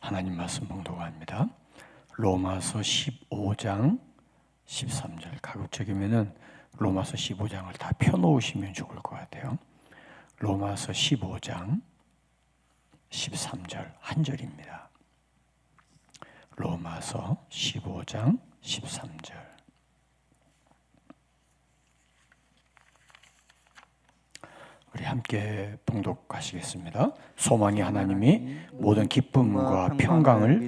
하나님 말씀 봉독합니다. 로마서 15장 13절. 가급적이면은 로마서 15장을 다 펴놓으시면 좋을 것 같아요. 로마서 15장 13절 한 절입니다. 로마서 15장 13절. 우리 함께 봉독하시겠습니다. 소망이 하나님이 모든 기쁨과 평강을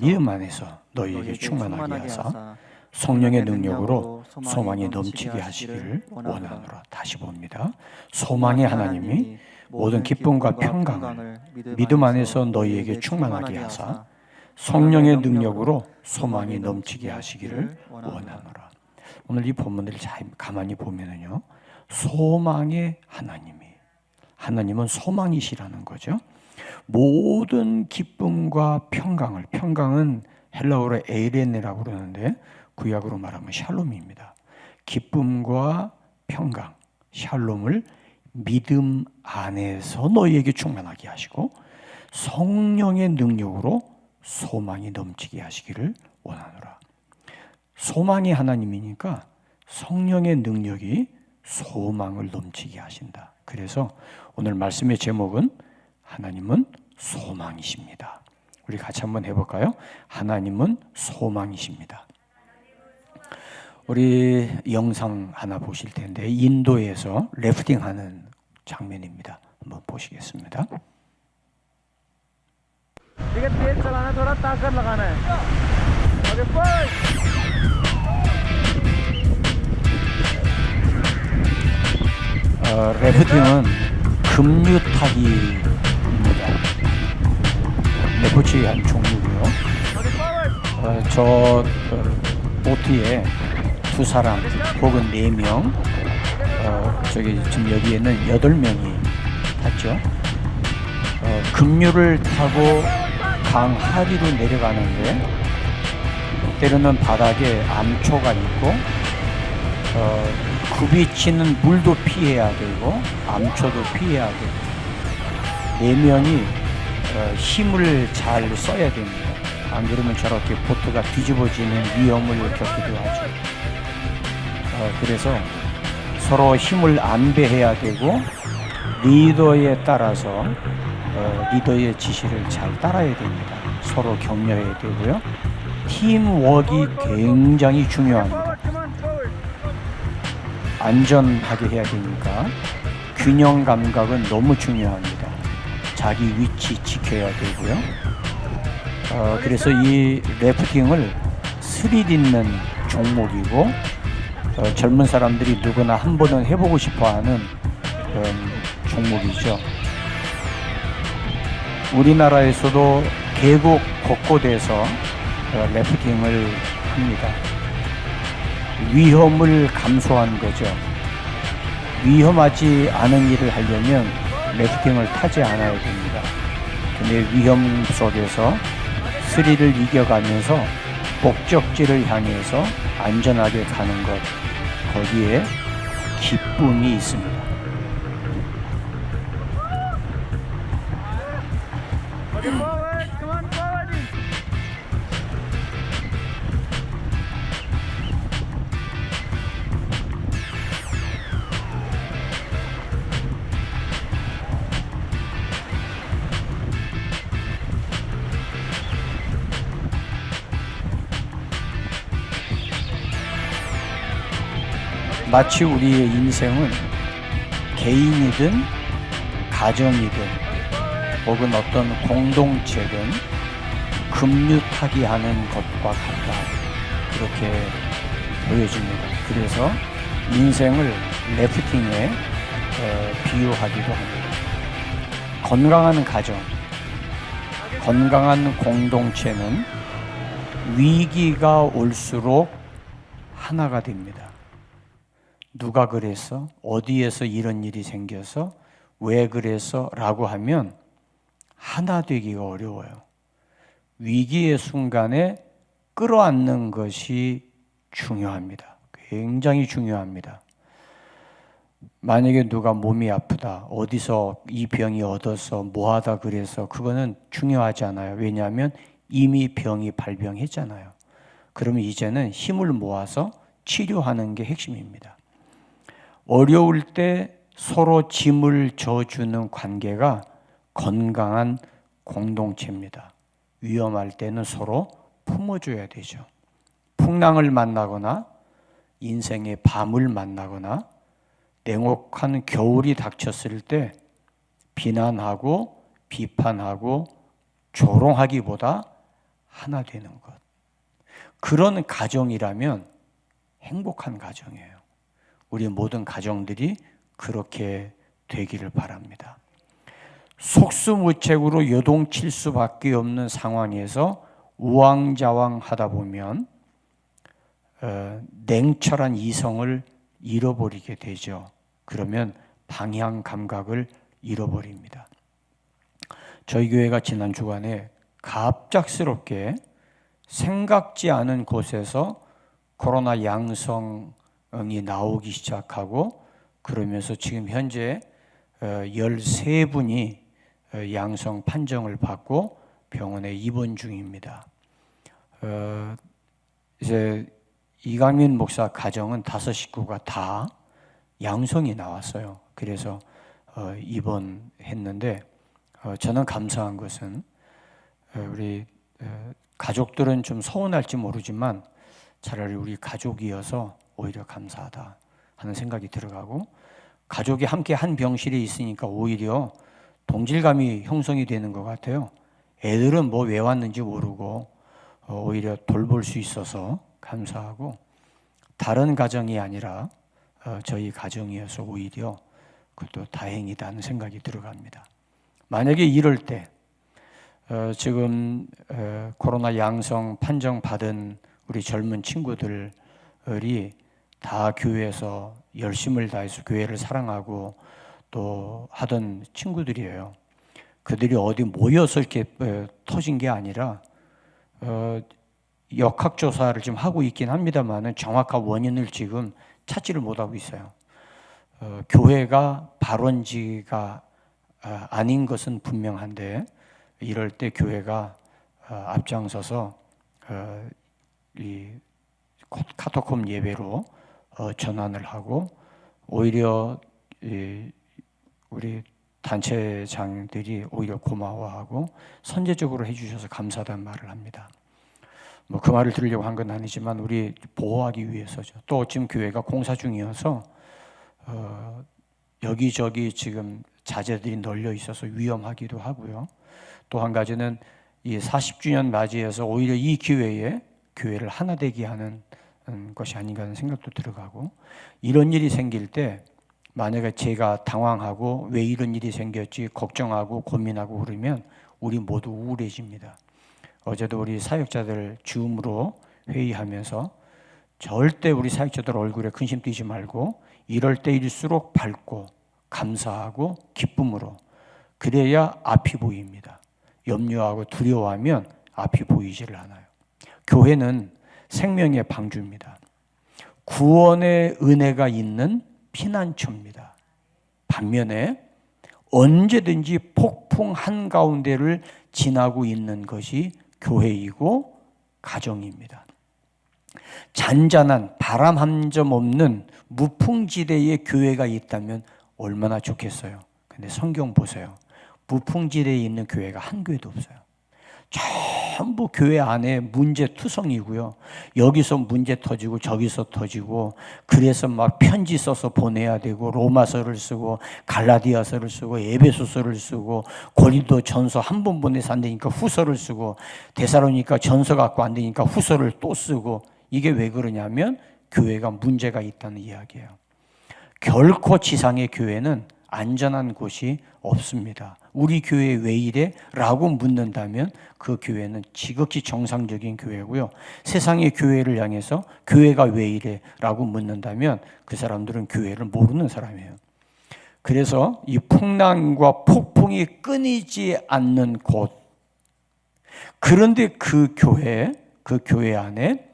믿음 안에서 너희에게 충만하게 하사 성령의 능력으로 소망이 넘치게 하시기를 원하노라. 다시 봅니다. 소망의 하나님이 모든 기쁨과 평강을 믿음 안에서 너희에게 충만하게 하사 성령의 능력으로 소망이 넘치게 하시기를 원하노라. 오늘 이 본문들을 잘 가만히 보면은요, 소망의 하나님은 소망이시라는 거죠. 모든 기쁨과 평강을, 평강은 헬라어로 에이레네라고 그러는데 구약으로 말하면 샬롬입니다. 기쁨과 평강, 샬롬을 믿음 안에서 너희에게 충만하게 하시고 성령의 능력으로 소망이 넘치게 하시기를 원하노라. 소망이 하나님이니까 성령의 능력이 소망을 넘치게 하신다. 그래서 오늘 말씀의 제목은 하나님은 소망이십니다. 우리 같이 한번 해볼까요? 하나님은 소망이십니다. 우리 영상 하나 보실 텐데 인도에서 래프팅하는 장면입니다. 한번 보시겠습니다. ठीक है, तेज चलाना, थोड़ा ताकत लगाना है। Okay, push. 래프팅은 급류타기입니다. 레포츠의 한 종류고요. 저 보트에 두 사람 혹은 4명, 저기 지금 여기에는 8명이 탔죠. 급류를 타고 강 하리로 내려가는데 때로는 바닥에 암초가 있고 굽이치는 물도 피해야 되고 암초도 피해야 되고 4명이 힘을 잘 써야 됩니다. 안 그러면 저렇게 보트가 뒤집어지는 위험을 겪기도 하죠. 그래서 서로 힘을 안배해야 되고 리더에 따라서 리더의 지시를 잘 따라야 됩니다. 서로 격려해야 되고요. 팀워크가 굉장히 중요합니다. 안전하게 해야 되니까 균형 감각은 너무 중요합니다. 자기 위치 지켜야 되고요. 그래서 이 래프팅을 스릴 있는 종목이고 젊은 사람들이 누구나 한 번은 해보고 싶어하는 그런 종목이죠. 우리나라에서도 계곡 곳곳에서 래프팅을 합니다. 위험을 감수한 거죠. 위험하지 않은 일을 하려면 래프팅을 타지 않아야 됩니다. 근데 위험 속에서 스릴을 이겨가면서 목적지를 향해서 안전하게 가는 것, 거기에 기쁨이 있습니다. 마치 우리의 인생은 개인이든 가정이든 혹은 어떤 공동체든 급류타기 하는 것과 같다. 그렇게 보여집니다. 그래서 인생을 래프팅에 비유하기도 합니다. 건강한 가정, 건강한 공동체는 위기가 올수록 하나가 됩니다. 누가 그래서? 어디에서 이런 일이 생겨서? 왜 그래서? 라고 하면 하나 되기가 어려워요. 위기의 순간에 끌어안는 것이 중요합니다. 굉장히 중요합니다. 만약에 누가 몸이 아프다, 어디서 이 병이 얻어서 뭐하다 그래서 그거는 중요하지 않아요. 왜냐하면 이미 병이 발병했잖아요. 그러면 이제는 힘을 모아서 치료하는 게 핵심입니다. 어려울 때 서로 짐을 져주는 관계가 건강한 공동체입니다. 위험할 때는 서로 품어줘야 되죠. 풍랑을 만나거나 인생의 밤을 만나거나 냉혹한 겨울이 닥쳤을 때 비난하고 비판하고 조롱하기보다 하나 되는 것. 그런 가정이라면 행복한 가정이에요. 우리 모든 가정들이 그렇게 되기를 바랍니다. 속수무책으로 요동칠 수밖에 없는 상황에서 우왕좌왕하다 보면 냉철한 이성을 잃어버리게 되죠. 그러면 방향 감각을 잃어버립니다. 저희 교회가 지난 주간에 갑작스럽게 생각지 않은 곳에서 코로나 양성이 나오기 시작하고 그러면서 지금 현재 13분이 양성 판정을 받고 병원에 입원 중입니다. 이제 이강민 목사 가정은 5 식구가 다 양성이 나왔어요. 그래서 입원했는데 저는 감사한 것은 우리 가족들은 좀 서운할지 모르지만 차라리 우리 가족이어서 오히려 감사하다 하는 생각이 들어가고 가족이 함께 한 병실에 있으니까 오히려 동질감이 형성이 되는 것 같아요. 애들은 뭐 왜 왔는지 모르고 오히려 돌볼 수 있어서 감사하고 다른 가정이 아니라 저희 가정이어서 오히려 그것도 다행이다는 생각이 들어갑니다. 만약에 이럴 때 지금 코로나 양성 판정 받은 우리 젊은 친구들이 다 교회에서 열심을 다해서 교회를 사랑하고 또 하던 친구들이에요. 그들이 어디 모여서 이렇게 터진 게 아니라 역학조사를 지금 하고 있긴 합니다만 정확한 원인을 지금 찾지를 못하고 있어요. 교회가 발원지가 아닌 것은 분명한데 이럴 때 교회가 앞장서서 이 카토콤 예배로 전환을 하고 오히려 우리 단체장들이 오히려 고마워하고 선제적으로 해주셔서 감사하다는 말을 합니다. 뭐 그 말을 들으려고 한 건 아니지만 우리 보호하기 위해서죠. 또 지금 교회가 공사 중이어서 여기저기 지금 자재들이 널려 있어서 위험하기도 하고요. 또 한 가지는 이 40주년 맞이해서 오히려 이 기회에 교회를 하나 되게 하는 것이 아닌가 하는 생각도 들어가고 이런 일이 생길 때 만약에 제가 당황하고 왜 이런 일이 생겼지 걱정하고 고민하고 그러면 우리 모두 우울해집니다. 어제도 우리 사역자들 줌으로 회의하면서 절대 우리 사역자들 얼굴에 근심 띄지 말고 이럴 때일수록 밝고 감사하고 기쁨으로 그래야 앞이 보입니다. 염려하고 두려워하면 앞이 보이지를 않아요. 교회는 생명의 방주입니다. 구원의 은혜가 있는 피난처입니다. 반면에 언제든지 폭풍 한가운데를 지나고 있는 것이 교회이고 가정입니다. 잔잔한 바람 한 점 없는 무풍지대에 교회가 있다면 얼마나 좋겠어요. 근데 성경 보세요. 무풍지대에 있는 교회가 한 교회도 없어요. 전부 교회 안에 문제투성이고요. 여기서 문제 터지고 저기서 터지고 그래서 막 편지 써서 보내야 되고 로마서를 쓰고 갈라디아서를 쓰고 에베소서를 쓰고 고린도 전서 한 번 보내서 안 되니까 후서를 쓰고 데살로니가 전서 갖고 안 되니까 후서를 또 쓰고 이게 왜 그러냐면 교회가 문제가 있다는 이야기예요. 결코 지상의 교회는 안전한 곳이 없습니다. 우리 교회 왜 이래? 라고 묻는다면 그 교회는 지극히 정상적인 교회고요. 세상의 교회를 향해서 교회가 왜 이래? 라고 묻는다면 그 사람들은 교회를 모르는 사람이에요. 그래서 이 풍랑과 폭풍이 끊이지 않는 곳, 그런데 그 교회 안에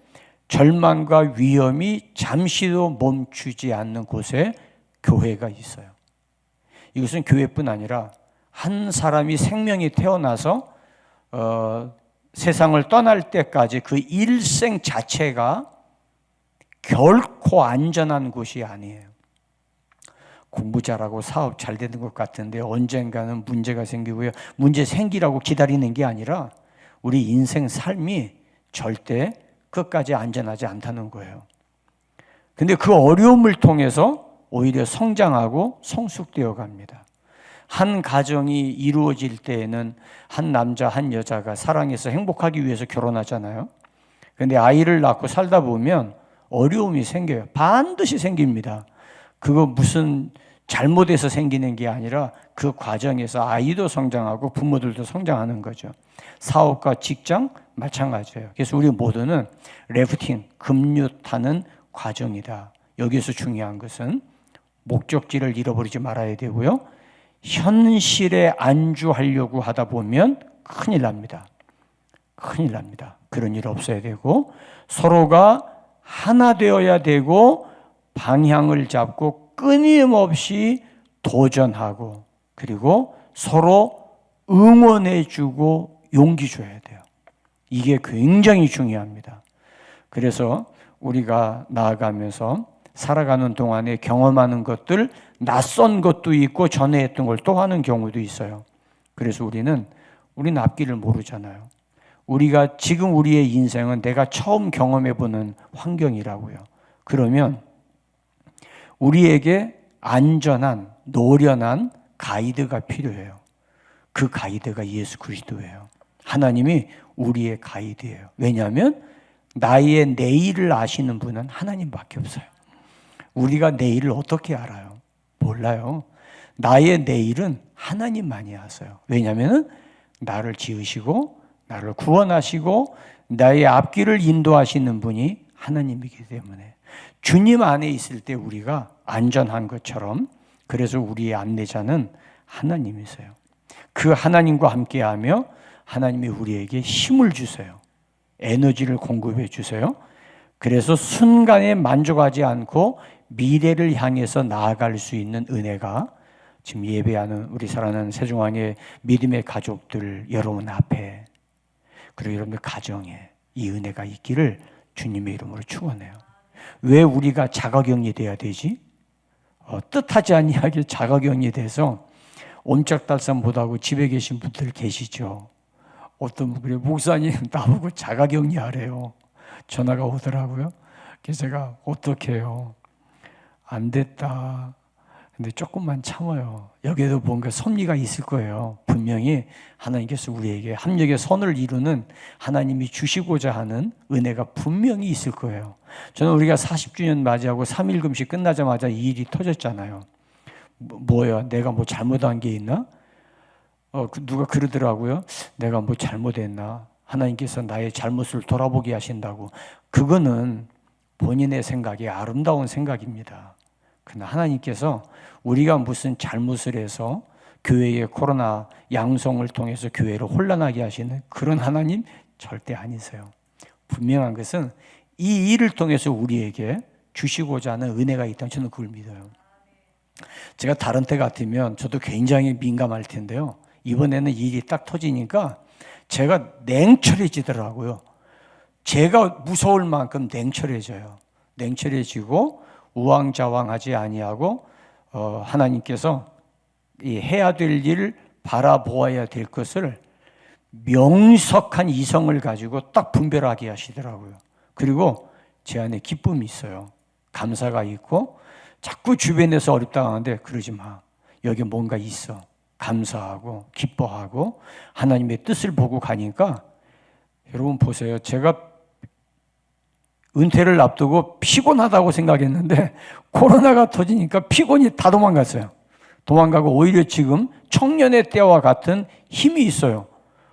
절망과 위험이 잠시도 멈추지 않는 곳에 교회가 있어요. 이것은 교회뿐 아니라 한 사람이 생명이 태어나서 세상을 떠날 때까지 그 일생 자체가 결코 안전한 곳이 아니에요. 공부 잘하고 사업 잘 되는 것 같은데 언젠가는 문제가 생기고요. 문제 생기라고 기다리는 게 아니라 우리 인생 삶이 절대 끝까지 안전하지 않다는 거예요. 근데 그 어려움을 통해서 오히려 성장하고 성숙되어 갑니다. 한 가정이 이루어질 때에는 한 남자 한 여자가 사랑해서 행복하기 위해서 결혼하잖아요. 근데 아이를 낳고 살다 보면 어려움이 생겨요. 반드시 생깁니다. 그거 무슨 잘못해서 생기는 게 아니라 그 과정에서 아이도 성장하고 부모들도 성장하는 거죠. 사업과 직장 마찬가지예요. 그래서 우리 모두는 래프팅, 급류타는 과정이다. 여기서 중요한 것은 목적지를 잃어버리지 말아야 되고요. 현실에 안주하려고 하다 보면 큰일 납니다. 큰일 납니다. 그런 일 없어야 되고 서로가 하나 되어야 되고 방향을 잡고 끊임없이 도전하고 그리고 서로 응원해주고 용기 줘야 돼요. 이게 굉장히 중요합니다. 그래서 우리가 나아가면서 살아가는 동안에 경험하는 것들, 낯선 것도 있고 전에 했던 걸 또 하는 경우도 있어요. 그래서 우리는 앞길을 모르잖아요. 우리가 지금 우리의 인생은 내가 처음 경험해보는 환경이라고요. 그러면 우리에게 안전한, 노련한 가이드가 필요해요. 그 가이드가 예수 그리스도예요. 하나님이 우리의 가이드예요. 왜냐하면 나의 내일을 아시는 분은 하나님밖에 없어요. 우리가 내일을 어떻게 알아요? 몰라요. 나의 내일은 하나님만이 아세요. 왜냐하면 나를 지으시고 나를 구원하시고 나의 앞길을 인도하시는 분이 하나님이기 때문에 주님 안에 있을 때 우리가 안전한 것처럼 그래서 우리의 안내자는 하나님이세요. 그 하나님과 함께하며 하나님이 우리에게 힘을 주세요. 에너지를 공급해 주세요. 그래서 순간에 만족하지 않고 미래를 향해서 나아갈 수 있는 은혜가 지금 예배하는 우리 사랑하는 세종왕의 믿음의 가족들 여러분 앞에 그리고 여러분들 가정에 이 은혜가 있기를 주님의 이름으로 축원해요. 왜 우리가 자가격리 돼야 되지? 뜻하지 아니하게 자가격리 돼서 옴짝달싹 못하고 집에 계신 분들 계시죠. 어떤 분 그래요. 목사님 나보고 자가격리 하래요. 전화가 오더라고요. 그래서 제가 어떻게 해요? 안 됐다. 근데 조금만 참아요. 여기에도 뭔가 섭리가 있을 거예요. 분명히 하나님께서 우리에게 합력의 선을 이루는 하나님이 주시고자 하는 은혜가 분명히 있을 거예요. 저는 우리가 40주년 맞이하고 3일 금식 끝나자마자 이 일이 터졌잖아요. 뭐야? 내가 뭐 잘못한 게 있나? 누가 그러더라고요. 내가 뭐 잘못했나? 하나님께서 나의 잘못을 돌아보게 하신다고. 그거는 본인의 생각이 아름다운 생각입니다. 그러나 하나님께서 우리가 무슨 잘못을 해서 교회의 코로나 양성을 통해서 교회를 혼란하게 하시는 그런 하나님 절대 아니세요. 분명한 것은 이 일을 통해서 우리에게 주시고자 하는 은혜가 있다면 저는 그걸 믿어요. 제가 다른 때 같으면 저도 굉장히 민감할 텐데요. 이번에는 일이 딱 터지니까 제가 냉철해지더라고요. 제가 무서울 만큼 냉철해져요. 냉철해지고 우왕좌왕하지 아니하고 하나님께서 이 해야 될 일을 바라보아야 될 것을 명석한 이성을 가지고 딱 분별하게 하시더라고요. 그리고 제 안에 기쁨이 있어요. 감사가 있고 자꾸 주변에서 어렵다고 하는데 그러지 마. 여기 뭔가 있어. 감사하고 기뻐하고 하나님의 뜻을 보고 가니까 여러분 보세요. 제가 은퇴를 앞두고 피곤하다고 생각했는데 코로나가 터지니까 피곤이 다 도망갔어요. 도망가고 오히려 지금 청년의 때와 같은 힘이 있어요.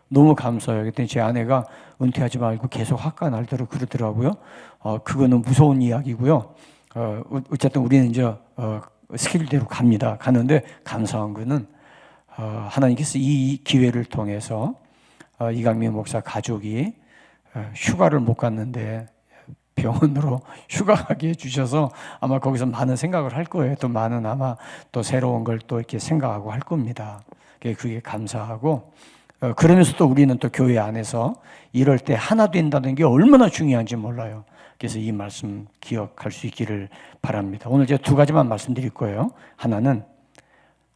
너무 감사해요. 그때 제 아내가 은퇴하지 말고 계속 학과 날대로 그러더라고요. 그거는 무서운 이야기고요. 어쨌든 우리는 이제 스케줄대로 갑니다. 가는데 감사한 거는 하나님께서 이 기회를 통해서 이강민 목사 가족이 휴가를 못 갔는데 병원으로 휴가 가게 해주셔서 아마 거기서 많은 생각을 할 거예요. 또 많은 아마 또 새로운 걸 또 이렇게 생각하고 할 겁니다. 그게 감사하고, 그러면서 또 우리는 또 교회 안에서 이럴 때 하나 된다는 게 얼마나 중요한지 몰라요. 그래서 이 말씀 기억할 수 있기를 바랍니다. 오늘 제가 두 가지만 말씀드릴 거예요. 하나는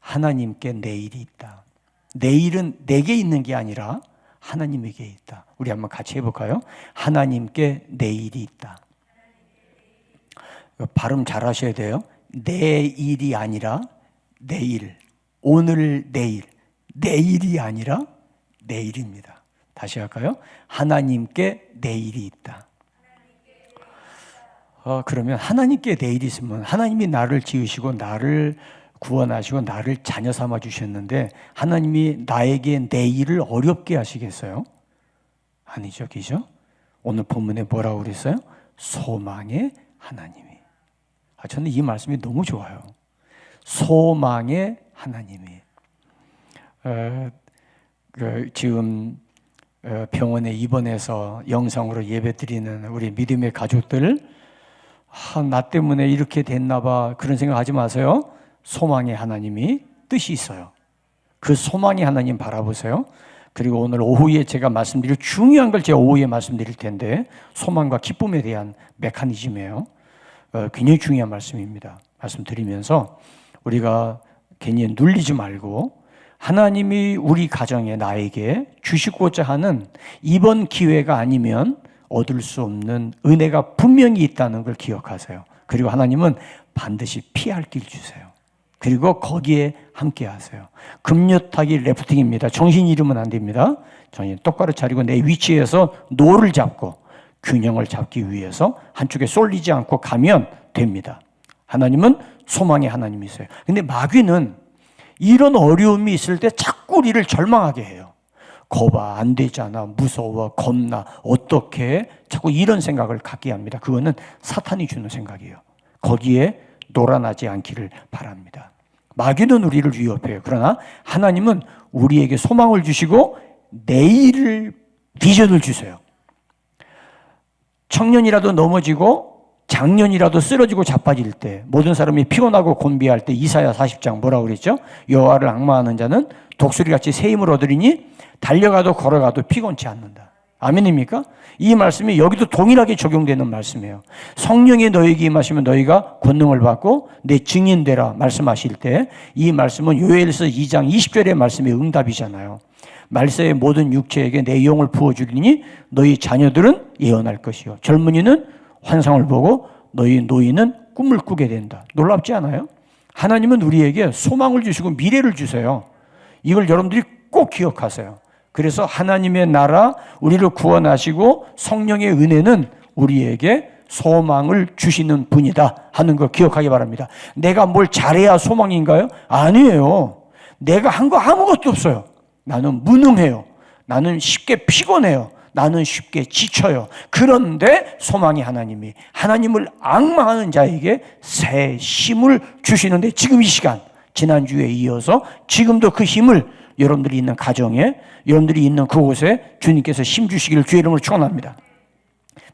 하나님께 내일이 있다. 내일은 내게 있는 게 아니라 하나님에게 있다. 우리 한번 같이 해볼까요? 하나님께 내일이 있다. 발음 잘 하셔야 돼요. 내일이 아니라 내일. 오늘 내일. 내일이 아니라 내일입니다. 다시 할까요? 하나님께 내일이 있다. 그러면 하나님께 내일이 있으면 하나님이 나를 지으시고 나를 구원하시고 나를 자녀 삼아 주셨는데 하나님이 나에게 내일을 어렵게 하시겠어요? 아니죠, 그죠? 오늘 본문에 뭐라고 그랬어요? 소망의 하나님이. 저는 이 말씀이 너무 좋아요. 소망의 하나님이. 지금 병원에 입원해서 영상으로 예배드리는 우리 믿음의 가족들, 나 때문에 이렇게 됐나 봐, 그런 생각하지 마세요. 소망의 하나님이 뜻이 있어요. 그 소망의 하나님 바라보세요. 그리고 오늘 오후에 제가 말씀드릴 중요한 걸 제가 오후에 말씀드릴 텐데, 소망과 기쁨에 대한 메커니즘이에요. 굉장히 중요한 말씀입니다. 말씀드리면서 우리가 괜히 눌리지 말고 하나님이 우리 가정에 나에게 주시고자 하는 이번 기회가 아니면 얻을 수 없는 은혜가 분명히 있다는 걸 기억하세요. 그리고 하나님은 반드시 피할 길 주세요. 그리고 거기에 함께 하세요. 금요타기 래프팅입니다. 정신 잃으면 안 됩니다. 정신 똑바로 차리고 내 위치에서 노를 잡고 균형을 잡기 위해서 한쪽에 쏠리지 않고 가면 됩니다. 하나님은 소망의 하나님이세요. 근데 마귀는 이런 어려움이 있을 때 자꾸 우리를 절망하게 해요. 거봐, 안 되잖아, 무서워, 겁나, 어떻게, 자꾸 이런 생각을 갖게 합니다. 그거는 사탄이 주는 생각이에요. 거기에 놀아나지 않기를 바랍니다. 마귀는 우리를 위협해요. 그러나 하나님은 우리에게 소망을 주시고 내일을, 비전을 주세요. 청년이라도 넘어지고 장년이라도 쓰러지고 자빠질 때, 모든 사람이 피곤하고 곤비할 때 이사야 40장 뭐라고 그랬죠? 여호와를 앙망하는 자는 독수리같이 새 힘을 얻으리니 달려가도 걸어가도 피곤치 않는다. 아멘입니까? 이 말씀이 여기도 동일하게 적용되는 말씀이에요. 성령이 너에게 임하시면 너희가 권능을 받고 내 증인 되라 말씀하실 때, 이 말씀은 요엘서 2장 20절의 말씀의 응답이잖아요. 말세의 모든 육체에게 내 영을 부어주리니 너희 자녀들은 예언할 것이요, 젊은이는 환상을 보고 너희 노인은 꿈을 꾸게 된다. 놀랍지 않아요? 하나님은 우리에게 소망을 주시고 미래를 주세요. 이걸 여러분들이 꼭 기억하세요. 그래서 하나님의 나라, 우리를 구원하시고 성령의 은혜는 우리에게 소망을 주시는 분이다 하는 거 기억하기 바랍니다. 내가 뭘 잘해야 소망인가요? 아니에요. 내가 한 거 아무것도 없어요. 나는 무능해요. 나는 쉽게 피곤해요. 나는 쉽게 지쳐요. 그런데 소망의 하나님이, 하나님을 앙망하는 자에게 새 힘을 주시는데, 지금 이 시간, 지난주에 이어서 지금도 그 힘을 여러분들이 있는 가정에, 여러분들이 있는 그곳에 주님께서 힘 주시기를 주의 이름으로 축원합니다.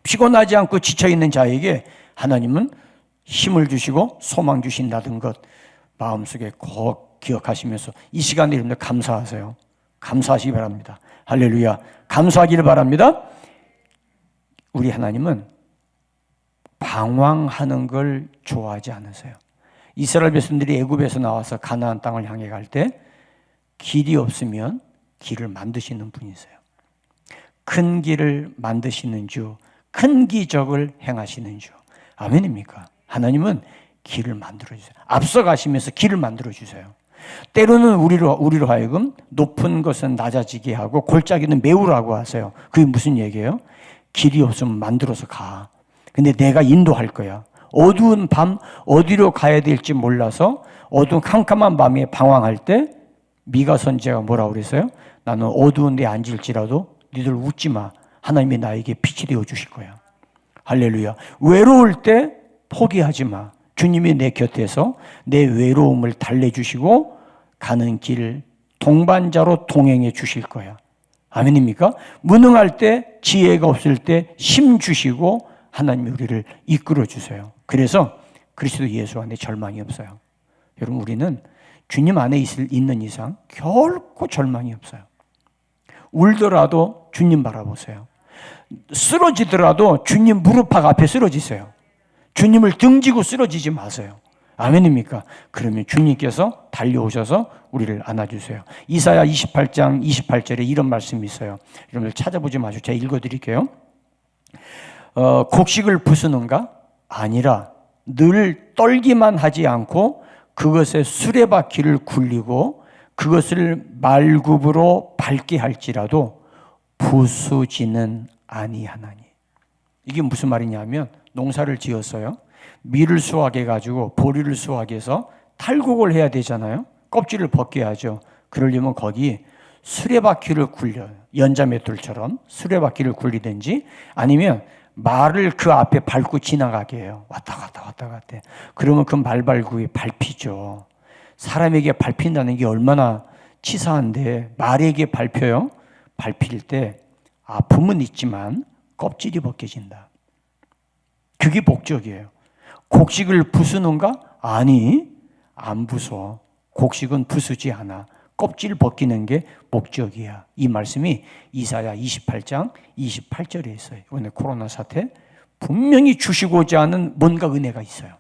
피곤하지 않고 지쳐있는 자에게 하나님은 힘을 주시고 소망 주신다는 것 마음속에 꼭 기억하시면서 이 시간에 여러분들 감사하세요. 감사하시기 바랍니다. 할렐루야. 감사하기를 바랍니다. 우리 하나님은 방황하는 걸 좋아하지 않으세요. 이스라엘 백성들이 애굽에서 나와서 가나안 땅을 향해 갈 때 길이 없으면 길을 만드시는 분이세요. 큰 길을 만드시는 주, 큰 기적을 행하시는 주. 아멘입니까? 하나님은 길을 만들어주세요. 앞서가시면서 길을 만들어주세요. 때로는 우리로 하여금 높은 것은 낮아지게 하고 골짜기는 메우라고 하세요. 그게 무슨 얘기예요? 길이 없으면 만들어서 가. 근데 내가 인도할 거야. 어두운 밤 어디로 가야 될지 몰라서 어두운 캄캄한 밤에 방황할 때 미가 선지자가 뭐라고 그랬어요? 나는 어두운 데 앉을지라도 니들 웃지 마. 하나님이 나에게 빛이 되어 주실 거야. 할렐루야. 외로울 때 포기하지 마. 주님이 내 곁에서 내 외로움을 달래주시고 가는 길 동반자로 동행해 주실 거야. 아멘입니까? 무능할 때, 지혜가 없을 때 힘 주시고 하나님이 우리를 이끌어 주세요. 그래서 그리스도 예수 안에 절망이 없어요. 여러분, 우리는 주님 안에 있는 이상 결코 절망이 없어요. 울더라도 주님 바라보세요. 쓰러지더라도 주님 무릎팍 앞에 쓰러지세요. 주님을 등지고 쓰러지지 마세요. 아멘입니까? 그러면 주님께서 달려오셔서 우리를 안아주세요. 이사야 28장 28절에 이런 말씀이 있어요. 여러분들 찾아보지 마시고 제가 읽어드릴게요. 곡식을 부수는가? 아니라 늘 떨기만 하지 않고 그것의 수레바퀴를 굴리고 그것을 말굽으로 밟게 할지라도 부수지는 아니하나니. 이게 무슨 말이냐면 농사를 지었어요. 밀을 수확해가지고 보리를 수확해서 탈곡을 해야 되잖아요. 껍질을 벗겨야죠. 그러려면 거기 수레바퀴를 굴려요. 연자맷돌처럼 수레바퀴를 굴리든지 아니면 말을 그 앞에 밟고 지나가게 해요. 왔다 갔다. 그러면 그 말발굽이 밟히죠. 사람에게 밟힌다는 게 얼마나 치사한데 말에게 밟혀요. 밟힐 때 아픔은 있지만 껍질이 벗겨진다. 그게 목적이에요. 곡식을 부수는가? 아니, 안 부숴. 곡식은 부수지 않아. 껍질 벗기는 게 목적이야. 이 말씀이 이사야 28장 28절에 있어요. 이번에 코로나 사태 분명히 주시고자 하는 뭔가 은혜가 있어요.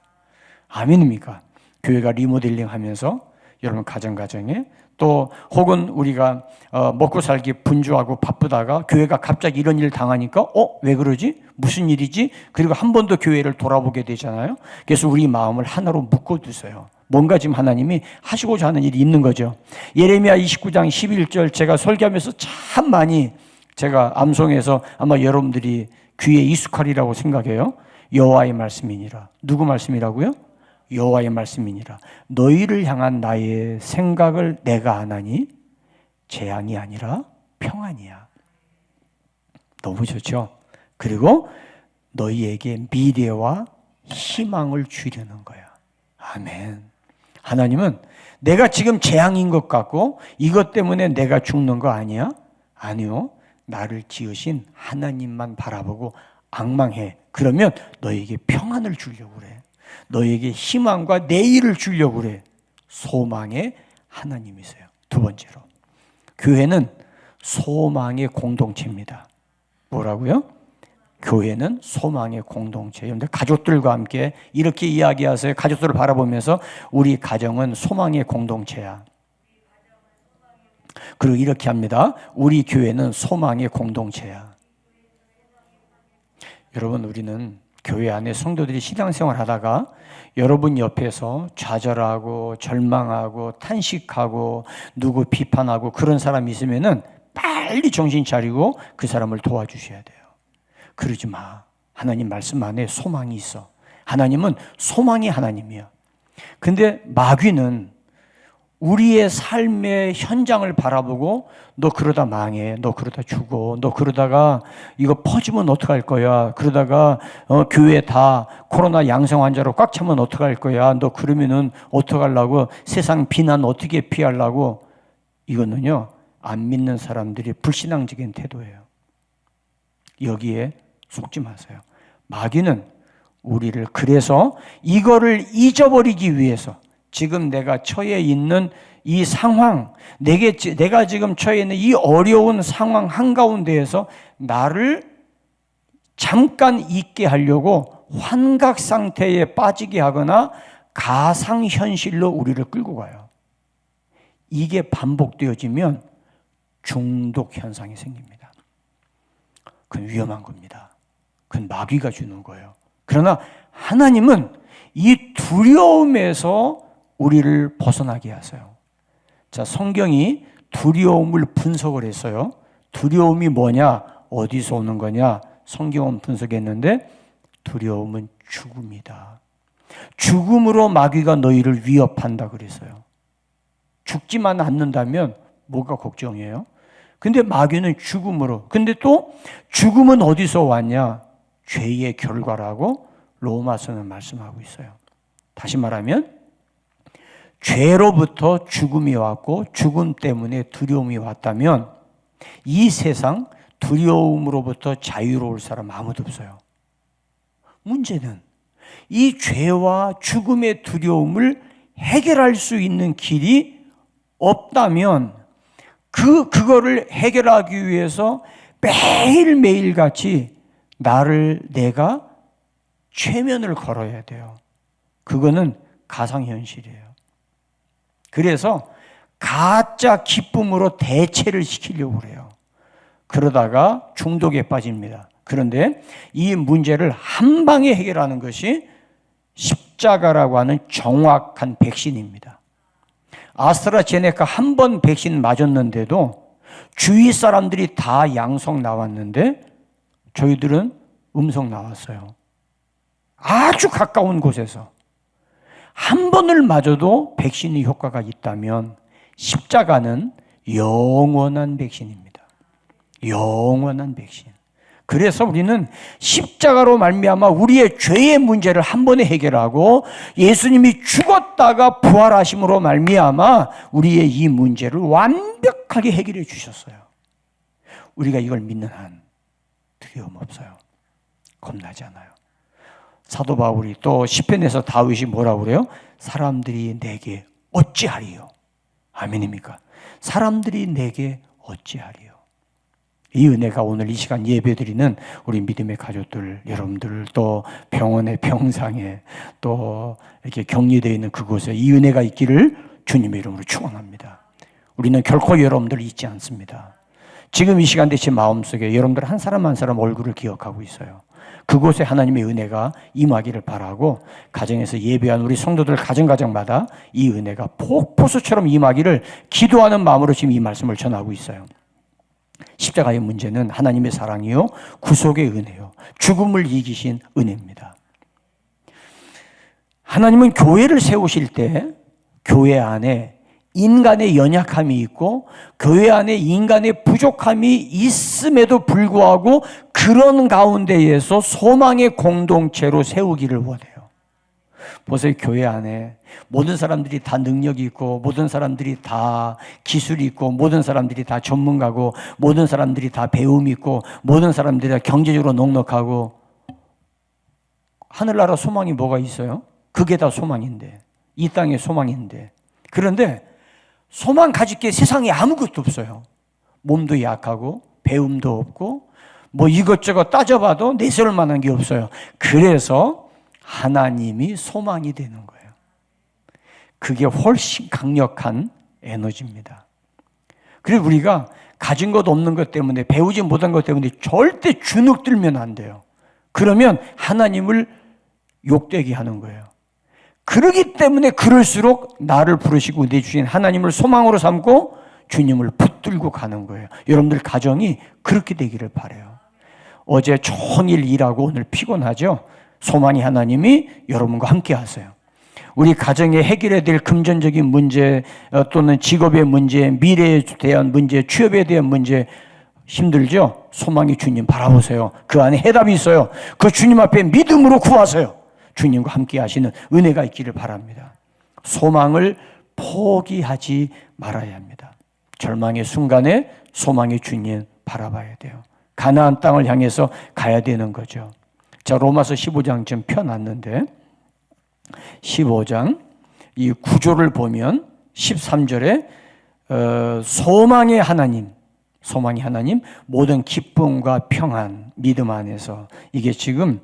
아멘입니까? 교회가 리모델링 하면서 여러분 가정에 또 혹은 우리가 먹고 살기 분주하고 바쁘다가 교회가 갑자기 이런 일 당하니까 왜 그러지? 무슨 일이지? 그리고 한 번 더 교회를 돌아보게 되잖아요. 그래서 우리 마음을 하나로 묶어두세요. 뭔가 지금 하나님이 하시고자 하는 일이 있는 거죠. 예레미야 29장 11절 제가 설교하면서 참 많이 제가 암송해서 아마 여러분들이 귀에 익숙하리라고 생각해요. 여호와의 말씀이니라. 누구 말씀이라고요? 여호와의 말씀이니라. 너희를 향한 나의 생각을 내가 아나니 재앙이 아니라 평안이야. 너무 좋죠? 그리고 너희에게 미래와 희망을 주려는 거야. 아멘. 하나님은 내가 지금 재앙인 것 같고 이것 때문에 내가 죽는 거 아니야? 아니요. 나를 지으신 하나님만 바라보고 앙망해. 그러면 너에게 평안을 주려고 그래. 너에게 희망과 내일을 주려고 그래. 소망의 하나님이세요. 두 번째로, 교회는 소망의 공동체입니다. 뭐라고요? 교회는 소망의 공동체. 여러분들 가족들과 함께 이렇게 이야기하세요. 가족들을 바라보면서 우리 가정은 소망의 공동체야. 그리고 이렇게 합니다. 우리 교회는 소망의 공동체야. 여러분, 우리는 교회 안에 성도들이 신앙생활 하다가 여러분 옆에서 좌절하고 절망하고 탄식하고 누구 비판하고 그런 사람이 있으면은 빨리 정신 차리고 그 사람을 도와주셔야 돼요. 그러지 마. 하나님 말씀 안에 소망이 있어. 하나님은 소망의 하나님이야. 근데 마귀는 우리의 삶의 현장을 바라보고 너 그러다 망해, 너 그러다 죽어, 너 그러다가 이거 퍼지면 어떡할 거야, 그러다가 교회 다 코로나 양성 환자로 꽉 차면 어떡할 거야, 너 그러면은 어떡하려고, 세상 비난 어떻게 피하려고. 이거는요, 안 믿는 사람들이 불신앙적인 태도예요. 여기에 속지 마세요. 마귀는 우리를 그래서 이거를 잊어버리기 위해서 지금 내가 처해 있는 이 상황, 내가 지금 처해 있는 이 어려운 상황 한가운데에서 나를 잠깐 잊게 하려고 환각 상태에 빠지게 하거나 가상현실로 우리를 끌고 가요. 이게 반복되어지면 중독 현상이 생깁니다. 그건 위험한 겁니다. 그건 마귀가 주는 거예요. 그러나 하나님은 이 두려움에서 우리를 벗어나게 하세요. 자, 성경이 두려움을 분석을 했어요. 두려움이 뭐냐? 어디서 오는 거냐? 성경은 분석했는데 두려움은 죽음이다. 죽음으로 마귀가 너희를 위협한다 그랬어요. 죽지만 않는다면 뭐가 걱정이에요? 근데 마귀는 죽음으로. 근데 또 죽음은 어디서 왔냐? 죄의 결과라고 로마서는 말씀하고 있어요. 다시 말하면 죄로부터 죽음이 왔고 죽음 때문에 두려움이 왔다면 이 세상 두려움으로부터 자유로울 사람 아무도 없어요. 문제는 이 죄와 죽음의 두려움을 해결할 수 있는 길이 없다면 그거를 해결하기 위해서 매일매일 같이 내가 최면을 걸어야 돼요. 그거는 가상현실이에요. 그래서 가짜 기쁨으로 대체를 시키려고 그래요. 그러다가 중독에 빠집니다. 그런데 이 문제를 한 방에 해결하는 것이 십자가라고 하는 정확한 백신입니다. 아스트라제네카 한 번 백신 맞았는데도 주위 사람들이 다 양성 나왔는데 저희들은 음성 나왔어요. 아주 가까운 곳에서. 한 번을 맞아도 백신이 효과가 있다면 십자가는 영원한 백신입니다. 영원한 백신. 그래서 우리는 십자가로 말미암아 우리의 죄의 문제를 한 번에 해결하고 예수님이 죽었다가 부활하심으로 말미암아 우리의 이 문제를 완벽하게 해결해 주셨어요. 우리가 이걸 믿는 한 두려움 없어요. 겁나지 않아요. 사도 바울이 또 시편에서 다윗이 뭐라고 그래요? 사람들이 내게 어찌하리요? 아멘입니까? 사람들이 내게 어찌하리요? 이 은혜가 오늘 이 시간 예배드리는 우리 믿음의 가족들, 여러분들, 또 병원의 병상에 또 이렇게 격리되어 있는 그곳에 이 은혜가 있기를 주님의 이름으로 축원합니다. 우리는 결코 여러분들을 잊지 않습니다. 지금 이 시간 대체 마음속에 여러분들 한 사람 한 사람 얼굴을 기억하고 있어요. 그곳에 하나님의 은혜가 임하기를 바라고 가정에서 예배한 우리 성도들 가정마다 이 은혜가 폭포수처럼 임하기를 기도하는 마음으로 지금 이 말씀을 전하고 있어요. 십자가의 문제는 하나님의 사랑이요 구속의 은혜요 죽음을 이기신 은혜입니다. 하나님은 교회를 세우실 때 교회 안에 인간의 연약함이 있고 교회 안에 인간의 부족함이 있음에도 불구하고 그런 가운데에서 소망의 공동체로 세우기를 원해요. 보세요. 교회 안에 모든 사람들이 다 능력이 있고 모든 사람들이 다 기술이 있고 모든 사람들이 다 전문가고 모든 사람들이 다 배움이 있고 모든 사람들이 다 경제적으로 넉넉하고 하늘나라 소망이 뭐가 있어요? 그게 다 소망인데 이 땅의 소망인데 그런데 소망 가질 게 세상에 아무것도 없어요. 몸도 약하고 배움도 없고 뭐 이것저것 따져봐도 내세울 만한 게 없어요. 그래서 하나님이 소망이 되는 거예요. 그게 훨씬 강력한 에너지입니다. 그래서 우리가 가진 것 없는 것 때문에 배우지 못한 것 때문에 절대 주눅 들면 안 돼요. 그러면 하나님을 욕되게 하는 거예요. 그러기 때문에 그럴수록 나를 부르시고 은혜 주신 하나님을 소망으로 삼고 주님을 붙들고 가는 거예요. 여러분들 가정이 그렇게 되기를 바라요. 어제 종일 일하고 오늘 피곤하죠? 소망이 하나님이 여러분과 함께 하세요. 우리 가정에 해결해야 될 금전적인 문제 또는 직업의 문제, 미래에 대한 문제, 취업에 대한 문제 힘들죠? 소망이 주님 바라보세요. 그 안에 해답이 있어요. 그 주님 앞에 믿음으로 구하세요. 주님과 함께 하시는 은혜가 있기를 바랍니다. 소망을 포기하지 말아야 합니다. 절망의 순간에 소망의 주님 바라봐야 돼요. 가나안 땅을 향해서 가야 되는 거죠. 자, 로마서 15장 좀 펴놨는데 15장 이 구조를 보면 13절에 소망의 하나님 모든 기쁨과 평안 믿음 안에서 이게 지금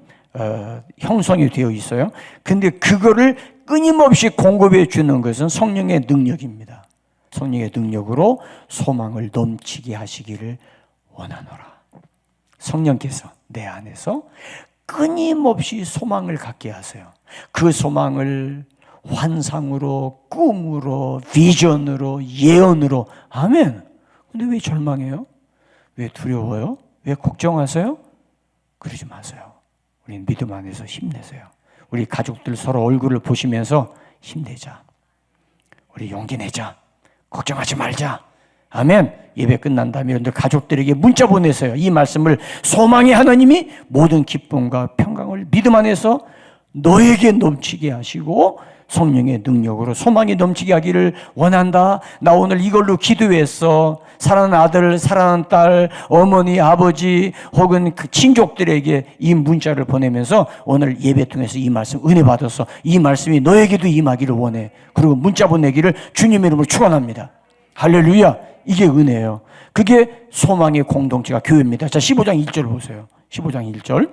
형성이 되어 있어요. 근데 그거를 끊임없이 공급해 주는 것은 성령의 능력입니다. 성령의 능력으로 소망을 넘치게 하시기를 원하노라. 성령께서 내 안에서 끊임없이 소망을 갖게 하세요. 그 소망을 환상으로, 꿈으로, 비전으로, 예언으로. 아멘. 근데 왜 절망해요? 왜 두려워요? 왜 걱정하세요? 그러지 마세요. 우리 믿음 안에서 힘내세요. 우리 가족들 서로 얼굴을 보시면서 힘내자. 우리 용기 내자. 걱정하지 말자. 아멘. 예배 끝난 다음에 여러분들 가족들에게 문자 보내세요. 이 말씀을 소망의 하나님이 모든 기쁨과 평강을 믿음 안에서 너에게 넘치게 하시고 성령의 능력으로 소망이 넘치게 하기를 원한다. 나 오늘 이걸로 기도했어. 사랑하는 아들, 사랑하는 딸, 어머니, 아버지 혹은 그 친족들에게 이 문자를 보내면서 오늘 예배 통해서 이 말씀 은혜 받아서 이 말씀이 너에게도 임하기를 원해. 그리고 문자 보내기를 주님의 이름으로 축원합니다. 할렐루야. 이게 은혜예요. 그게 소망의 공동체가 교회입니다. 자, 15장 1절 보세요. 15장 1절.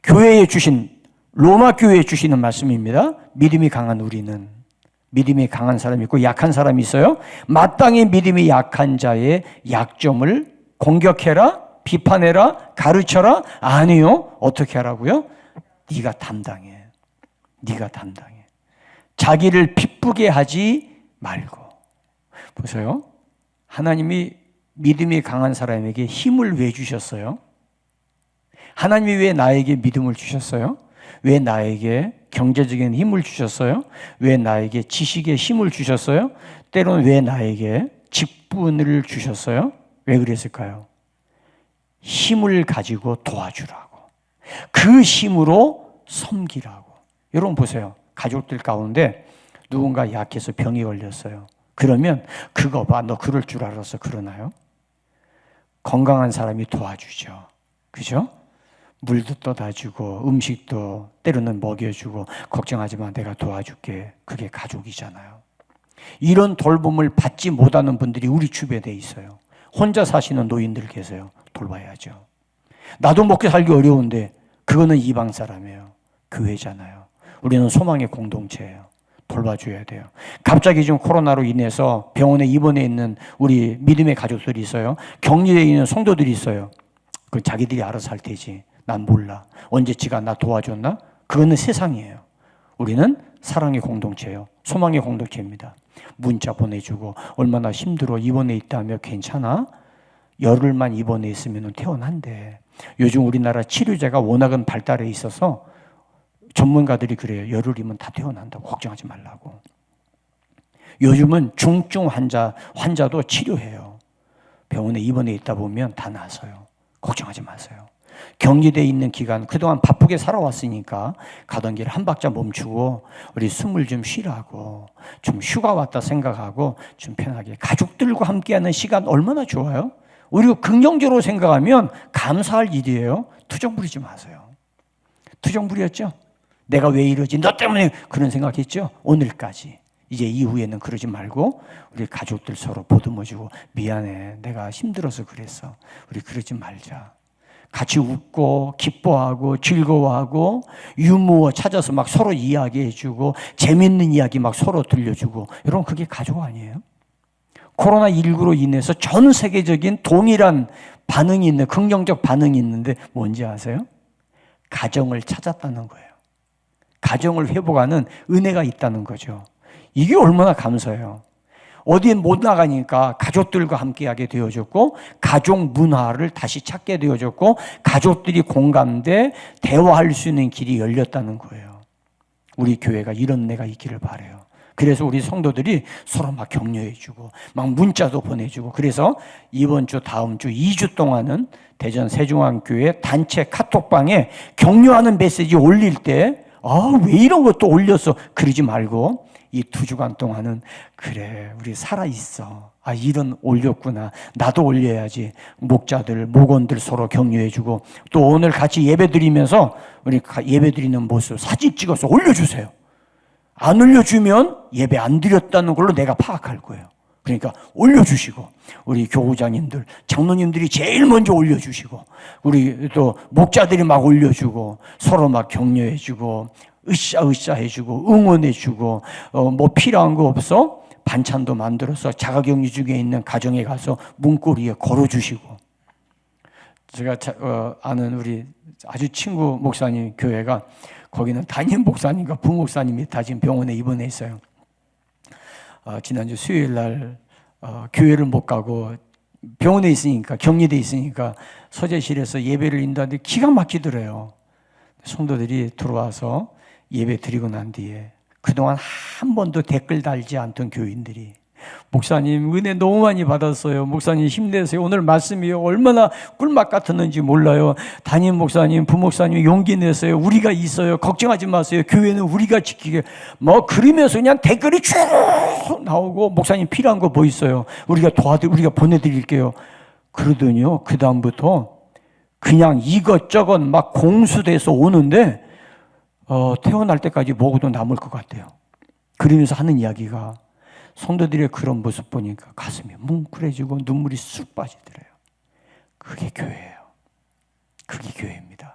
교회에 주신 로마 교회에 주시는 말씀입니다. 믿음이 강한 우리는, 믿음이 강한 사람이 있고 약한 사람이 있어요. 마땅히 믿음이 약한 자의 약점을 공격해라, 비판해라, 가르쳐라. 아니요. 어떻게 하라고요? 네가 담당해. 네가 담당해. 자기를 기쁘게 하지 말고. 보세요. 하나님이 믿음이 강한 사람에게 힘을 왜 주셨어요? 하나님이 왜 나에게 믿음을 주셨어요? 왜 나에게 경제적인 힘을 주셨어요? 왜 나에게 지식의 힘을 주셨어요? 때로는 왜 나에게 직분을 주셨어요? 왜 그랬을까요? 힘을 가지고 도와주라고. 그 힘으로 섬기라고. 여러분 보세요. 가족들 가운데 누군가 약해서 병이 걸렸어요. 그러면 그거 봐, 너 그럴 줄 알아서 그러나요? 건강한 사람이 도와주죠. 그죠? 물도 떠다 주고 음식도 때로는 먹여주고 걱정하지 마, 내가 도와줄게. 그게 가족이잖아요. 이런 돌봄을 받지 못하는 분들이 우리 주변에 있어요. 혼자 사시는 노인들 계세요. 돌봐야죠. 나도 먹고 살기 어려운데 그거는 이방 사람이에요. 교회잖아요. 우리는 소망의 공동체예요. 돌봐줘야 돼요. 갑자기 지금 코로나로 인해서 병원에 입원해 있는 우리 믿음의 가족들이 있어요. 격리되어 있는 성도들이 있어요. 그 자기들이 알아서 할 테지. 난 몰라. 언제 지가 나 도와줬나? 그거는 세상이에요. 우리는 사랑의 공동체예요. 소망의 공동체입니다. 문자 보내주고 얼마나 힘들어 입원해 있다며 괜찮아? 열흘만 입원해 있으면 퇴원한대. 요즘 우리나라 치료제가 워낙은 발달해 있어서 전문가들이 그래요. 열흘이면 다 퇴원한다고. 걱정하지 말라고. 요즘은 중증 환자도 치료해요. 병원에 입원해 있다 보면 다 나서요. 걱정하지 마세요. 격리되어 있는 기간 그동안 바쁘게 살아왔으니까 가던 길 한 박자 멈추고 우리 숨을 좀 쉬라고, 좀 휴가 왔다 생각하고 좀 편하게 가족들과 함께하는 시간 얼마나 좋아요? 우리가 긍정적으로 생각하면 감사할 일이에요. 투정 부리지 마세요. 투정 부렸죠? 내가 왜 이러지? 너 때문에 그런 생각했죠? 오늘까지. 이제 이후에는 그러지 말고 우리 가족들 서로 보듬어주고 미안해. 내가 힘들어서 그랬어. 우리 그러지 말자. 같이 웃고 기뻐하고 즐거워하고 유머 찾아서 막 서로 이야기해주고 재밌는 이야기 막 서로 들려주고. 여러분 그게 가족 아니에요? 코로나19로 인해서 전 세계적인 동일한 반응이 있는, 긍정적 반응이 있는데 뭔지 아세요? 가정을 찾았다는 거예요. 가정을 회복하는 은혜가 있다는 거죠. 이게 얼마나 감사해요. 어디에 못 나가니까 가족들과 함께하게 되어졌고 가족 문화를 다시 찾게 되어졌고 가족들이 공감돼 대화할 수 있는 길이 열렸다는 거예요. 우리 교회가 이런 은혜가 있기를 바라요. 그래서 우리 성도들이 서로 막 격려해주고 막 문자도 보내주고, 그래서 이번 주 다음 주 2주 동안은 대전 세중앙교회 단체 카톡방에 격려하는 메시지 올릴 때 왜 이런 것도 올렸어? 그러지 말고 이 2주간 동안은 그래 우리 살아있어. 이런 올렸구나. 나도 올려야지. 목자들, 목원들 서로 격려해주고 또 오늘 같이 예배드리면서 우리 예배드리는 모습 사진 찍어서 올려주세요. 안 올려주면 예배 안 드렸다는 걸로 내가 파악할 거예요. 그러니까 올려주시고 우리 교우장님들, 장로님들이 제일 먼저 올려주시고 우리 또 목자들이 막 올려주고 서로 막 격려해주고 으쌰으쌰 해주고 응원해주고 뭐 필요한 거 없어? 반찬도 만들어서 자가격리 중에 있는 가정에 가서 문고리에 걸어주시고. 제가 아는 우리 아주 친구 목사님 교회가 거기는 담임 목사님과 부목사님이 다 지금 병원에 입원해 있어요. 지난주 수요일 날 교회를 못 가고 병원에 있으니까, 격리돼 있으니까 서재실에서 예배를 인도하는데 기가 막히더래요. 성도들이 들어와서 예배 드리고 난 뒤에 그동안 한 번도 댓글 달지 않던 교인들이 목사님 은혜 너무 많이 받았어요. 목사님 힘내세요. 오늘 말씀이 얼마나 꿀맛 같았는지 몰라요. 담임 목사님, 부목사님 용기 내세요. 우리가 있어요. 걱정하지 마세요. 교회는 우리가 지키게. 뭐 그러면서 그냥 댓글이 쭉 나오고 목사님 필요한 거 뭐 있어요? 우리가 우리가 보내드릴게요. 그러더니요. 그 다음부터 그냥 이것저것 막 공수돼서 오는데 태어날 때까지 먹어도 남을 것 같아요. 그러면서 하는 이야기가 성도들의 그런 모습 보니까 가슴이 뭉클해지고 눈물이 쑥 빠지더래요. 그게 교회예요. 그게 교회입니다.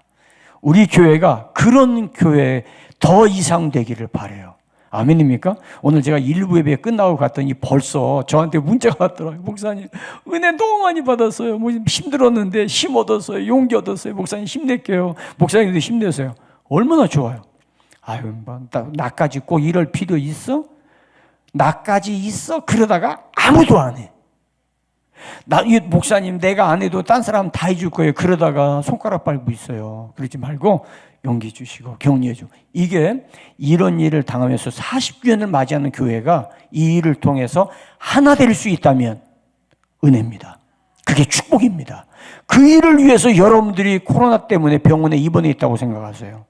우리 교회가 그런 교회 더 이상 되기를 바라요. 아멘입니까? 오늘 제가 일부 예배 끝나고 갔더니 벌써 저한테 문자가 왔더라고요. 목사님 은혜 너무 많이 받았어요. 뭐 힘들었는데 힘 얻었어요. 용기 얻었어요. 목사님 힘낼게요. 목사님도 힘내세요. 얼마나 좋아요. 아유, 나까지 꼭 이럴 필요 있어? 나까지 있어? 그러다가 아무도 안 해. 목사님 내가 안 해도 딴 사람 다 해줄 거예요. 그러다가 손가락 빨고 있어요. 그러지 말고 용기 주시고 격려해 주고. 이게 이런 일을 당하면서 40주년을 맞이하는 교회가 이 일을 통해서 하나 될 수 있다면 은혜입니다. 그게 축복입니다. 그 일을 위해서 여러분들이 코로나 때문에 병원에 입원해 있다고 생각하세요.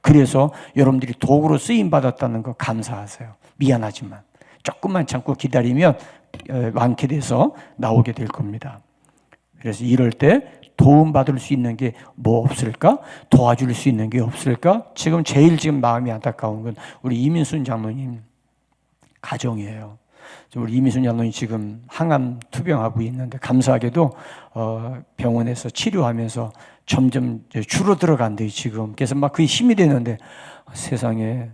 그래서 여러분들이 도구로 쓰임받았다는 거 감사하세요. 미안하지만 조금만 참고 기다리면 완쾌돼서 나오게 될 겁니다. 그래서 이럴 때 도움받을 수 있는 게 뭐 없을까? 도와줄 수 있는 게 없을까? 지금 마음이 안타까운 건 우리 이민순 장로님 가정이에요. 우리 이민순 장로님 지금 항암 투병하고 있는데 감사하게도 병원에서 치료하면서 점점 줄어들어간대요 지금. 그래서 막 그게 힘이 되는데 세상에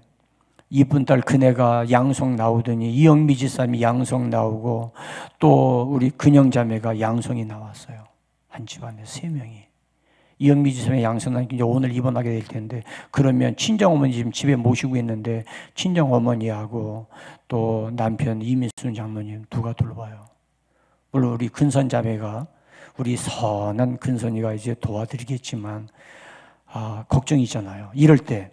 이쁜 딸 그네가 양성 나오더니 이영미 지사님이 양성 나오고 또 우리 근영자매가 양성이 나왔어요. 한 집안에 3명이. 이영미 지사님이 양성 나니까 이제 오늘 입원하게 될 텐데 그러면 친정어머니 지금 집에 모시고 있는데 친정어머니하고 또 남편 이민순 장로님 누가 돌봐요? 물론 우리 근선자매가 우리 선한 근선이가 이제 도와드리겠지만 걱정이잖아요. 이럴 때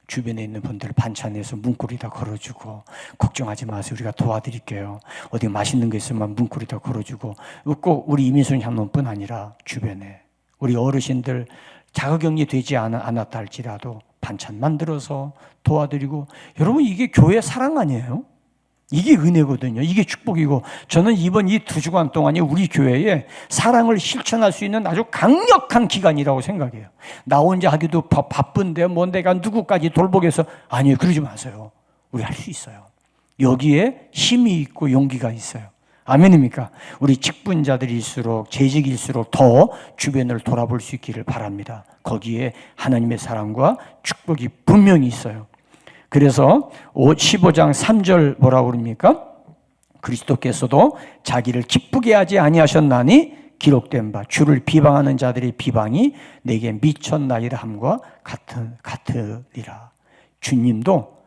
주변에 있는 분들 반찬해서 문고리다 걸어주고 걱정하지 마세요. 우리가 도와드릴게요. 어디 맛있는 거 있으면 문고리다 걸어주고 꼭 우리 이민순 장로뿐 아니라 주변에 우리 어르신들 자가격리 되지 않았다 할지라도 반찬 만들어서 도와드리고 여러분 이게 교회 사랑 아니에요? 이게 은혜거든요. 이게 축복이고 저는 이번 이 2주간 동안이 우리 교회에 사랑을 실천할 수 있는 아주 강력한 기간이라고 생각해요. 나 혼자 하기도 바쁜데 뭐 내가 누구까지 돌보겠어? 아니요. 그러지 마세요. 우리 할 수 있어요. 여기에 힘이 있고 용기가 있어요. 아멘입니까? 우리 직분자들일수록 재직일수록 더 주변을 돌아볼 수 있기를 바랍니다. 거기에 하나님의 사랑과 축복이 분명히 있어요. 그래서 15장 3절 뭐라고 그럽니까? 그리스도께서도 자기를 기쁘게 하지 아니하셨나니 기록된 바 주를 비방하는 자들의 비방이 내게 미쳤나이다 함과 같으리라. 주님도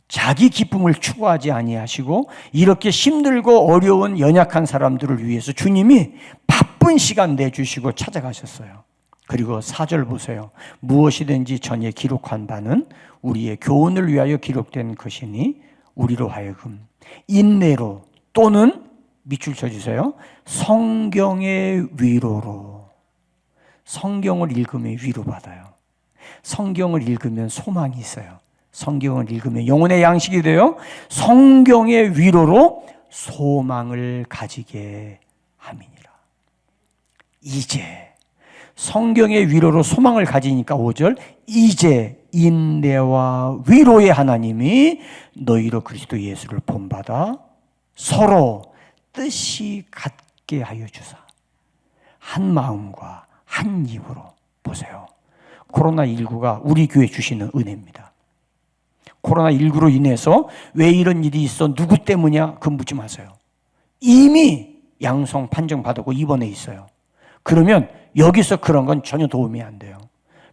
자기 기쁨을 추구하지 아니하시고 이렇게 힘들고 어려운 연약한 사람들을 위해서 주님이 바쁜 시간 내주시고 찾아가셨어요. 그리고 4절 보세요. 무엇이든지 전에 기록한 바는 우리의 교훈을 위하여 기록된 것이니 우리로 하여금 인내로 또는 밑줄 쳐주세요. 성경의 위로로. 성경을 읽으면 위로받아요. 성경을 읽으면 소망이 있어요. 성경을 읽으면 영혼의 양식이 돼요. 성경의 위로로 소망을 가지게 함이니라. 이제 성경의 위로로 소망을 가지니까 5절 이제 인내와 위로의 하나님이 너희로 그리스도 예수를 본받아 서로 뜻이 같게 하여 주사 한 마음과 한 입으로. 보세요. 코로나19가 우리 교회 주시는 은혜입니다. 코로나19로 인해서 왜 이런 일이 있어? 누구 때문이야? 그건 묻지 마세요. 이미 양성 판정받았고 입원해 있어요. 그러면 여기서 그런 건 전혀 도움이 안 돼요.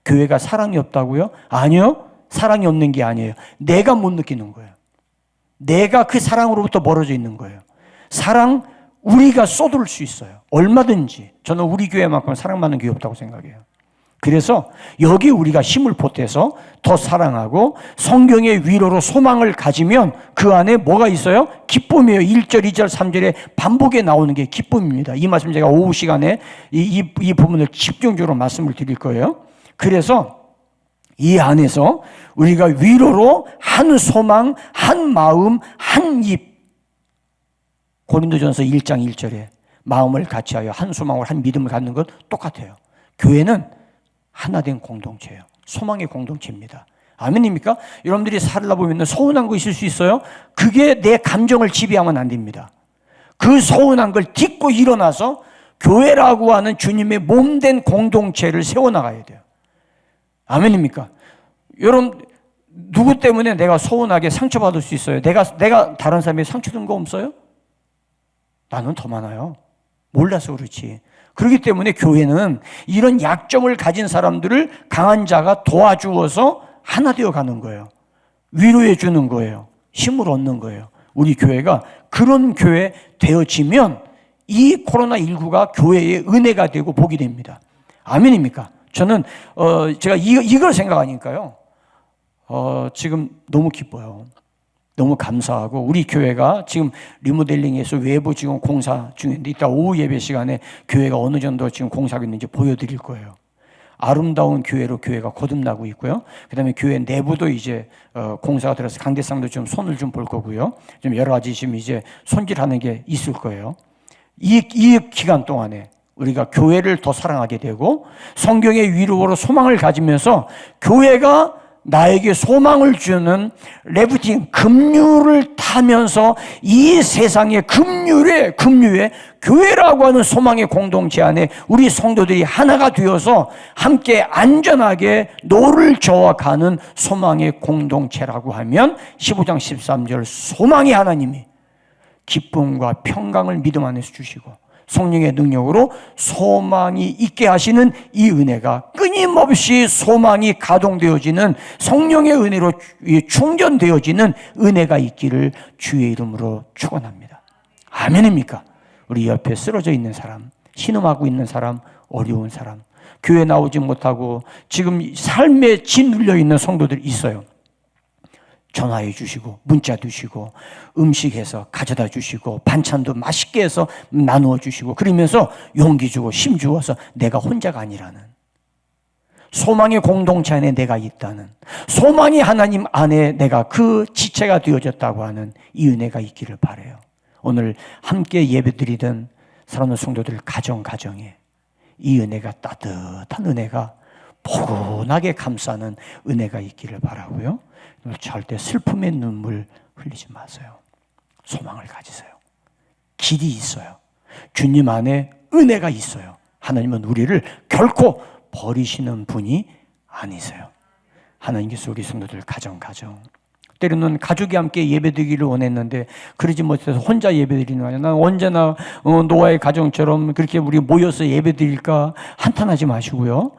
교회가 사랑이 없다고요? 아니요. 사랑이 없는 게 아니에요. 내가 못 느끼는 거예요. 내가 그 사랑으로부터 멀어져 있는 거예요. 사랑 우리가 쏟을 수 있어요. 얼마든지. 저는 우리 교회만큼 사랑받는 교회 없다고 생각해요. 그래서 여기 우리가 힘을 보태서 더 사랑하고 성경의 위로로 소망을 가지면 그 안에 뭐가 있어요? 기쁨이에요. 1절, 2절, 3절에 반복에 나오는 게 기쁨입니다. 이 말씀 제가 오후 시간에 이 부분을 집중적으로 말씀을 드릴 거예요. 그래서 이 안에서 우리가 위로로 한 소망, 한 마음, 한 입. 고린도전서 1장 1절에 마음을 같이하여 한 소망을 한 믿음을 갖는 것 똑같아요. 교회는 하나된 공동체예요. 소망의 공동체입니다. 아멘입니까? 여러분들이 살다 보면 서운한 거 있을 수 있어요. 그게 내 감정을 지배하면 안 됩니다. 그 서운한 걸 딛고 일어나서 교회라고 하는 주님의 몸된 공동체를 세워나가야 돼요. 아멘입니까? 여러분, 누구 때문에 내가 서운하게 상처받을 수 있어요? 내가 다른 사람에게 상처 준 거 없어요? 나는 더 많아요. 몰라서 그렇지. 그렇기 때문에 교회는 이런 약점을 가진 사람들을 강한 자가 도와주어서 하나 되어 가는 거예요. 위로해 주는 거예요. 힘을 얻는 거예요. 우리 교회가 그런 교회 되어지면 이 코로나19가 교회의 은혜가 되고 복이 됩니다. 아멘입니까? 저는 제가 이걸 생각하니까요. 지금 너무 기뻐요. 너무 감사하고 우리 교회가 지금 리모델링해서 외부 지금 공사 중인데 이따 오후 예배 시간에 교회가 어느 정도 지금 공사하고 있는지 보여드릴 거예요. 아름다운 교회로 교회가 거듭나고 있고요. 그 다음에 교회 내부도 이제 공사가 들어서 강대상도 좀 손을 좀 볼 거고요. 좀 여러 가지 지금 이제 손질하는 게 있을 거예요. 이 기간 동안에 우리가 교회를 더 사랑하게 되고 성경의 위로로 소망을 가지면서 교회가 나에게 소망을 주는 레프팅 급류를 타면서 이 세상의 급류에 교회라고 하는 소망의 공동체 안에 우리 성도들이 하나가 되어서 함께 안전하게 노를 저어가는 소망의 공동체라고 하면 15장 13절 소망의 하나님이 기쁨과 평강을 믿음 안에서 주시고 성령의 능력으로 소망이 있게 하시는 이 은혜가 끊임없이 소망이 가동되어지는 성령의 은혜로 충전되어지는 은혜가 있기를 주의 이름으로 축원합니다. 아멘입니까? 우리 옆에 쓰러져 있는 사람, 신음하고 있는 사람, 어려운 사람, 교회 나오지 못하고 지금 삶에 짓눌려 있는 성도들 있어요. 전화해 주시고 문자 주시고 음식해서 가져다 주시고 반찬도 맛있게 해서 나누어 주시고 그러면서 용기 주고 힘 주어서 내가 혼자가 아니라는 소망의 공동체 안에 내가 있다는 소망의 하나님 안에 내가 그 지체가 되어졌다고 하는 이 은혜가 있기를 바라요. 오늘 함께 예배드리던 사랑하는 성도들 가정에 이 은혜가 따뜻한 은혜가 포근하게 감싸는 은혜가 있기를 바라고요. 절대 슬픔의 눈물 흘리지 마세요. 소망을 가지세요. 길이 있어요. 주님 안에 은혜가 있어요. 하나님은 우리를 결코 버리시는 분이 아니세요. 하나님께서 우리 성도들 가정 때로는 가족이 함께 예배드리기를 원했는데 그러지 못해서 혼자 예배드리는 거예요. 난 언제나 노아의 가정처럼 그렇게 우리 모여서 예배드릴까 한탄하지 마시고요.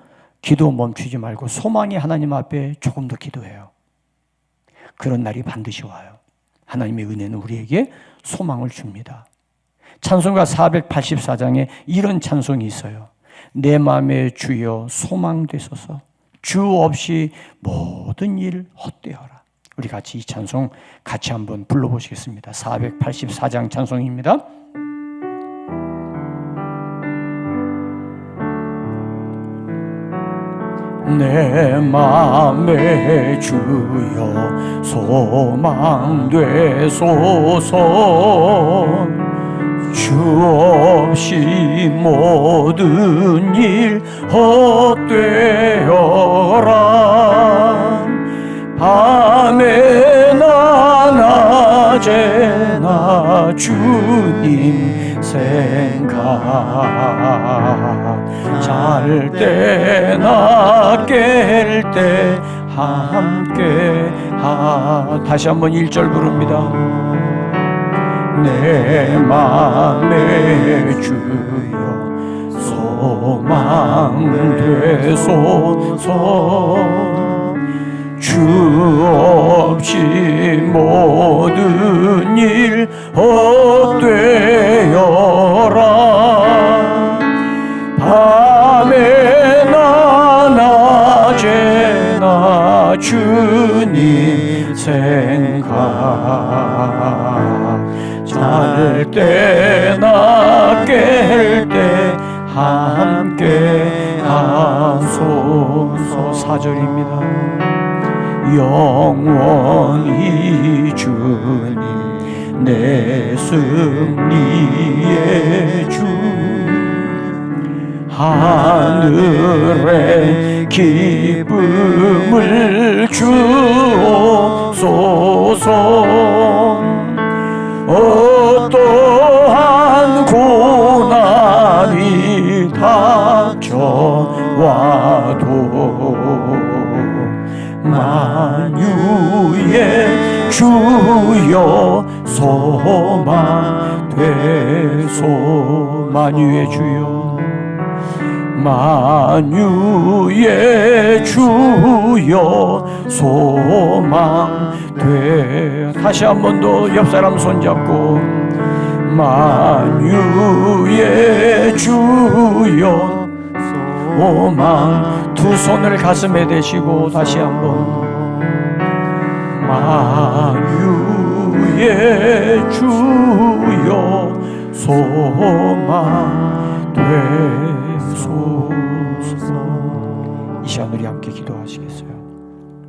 기도 멈추지 말고 소망이 하나님 앞에 조금 더 기도해요. 그런 날이 반드시 와요. 하나님의 은혜는 우리에게 소망을 줍니다. 찬송가 484장에 이런 찬송이 있어요. 내 마음에 주여 소망 되소서 주 없이 모든 일 헛되어라. 우리 같이 이 찬송 같이 한번 불러보시겠습니다. 484장 찬송입니다. 내 맘에 주여 소망 되소서 주 없이 모든 일 헛되어라. 밤에나 낮에나 주님 생각 잘 때나 깰 때 함께 다시 한번 1절 부릅니다. 내 맘에 주여 소망 되소서 주 없이 모든 일 헛되어라. 밤에나 주님 생각 잘 때나 깰 때 함께 하소서. 4절입니다. 영원히 주님 내 승리의 주 하늘의 기쁨을 주옵소서. 어떠한 고난이 닥쳐와도 만유의 주여 소망 되소. 만유의 주여, 만유의 주여 소망 돼. 다시 한 번 더 옆 사람 손잡고 만유의 주여 소망. 두 손을 가슴에 대시고 다시 한번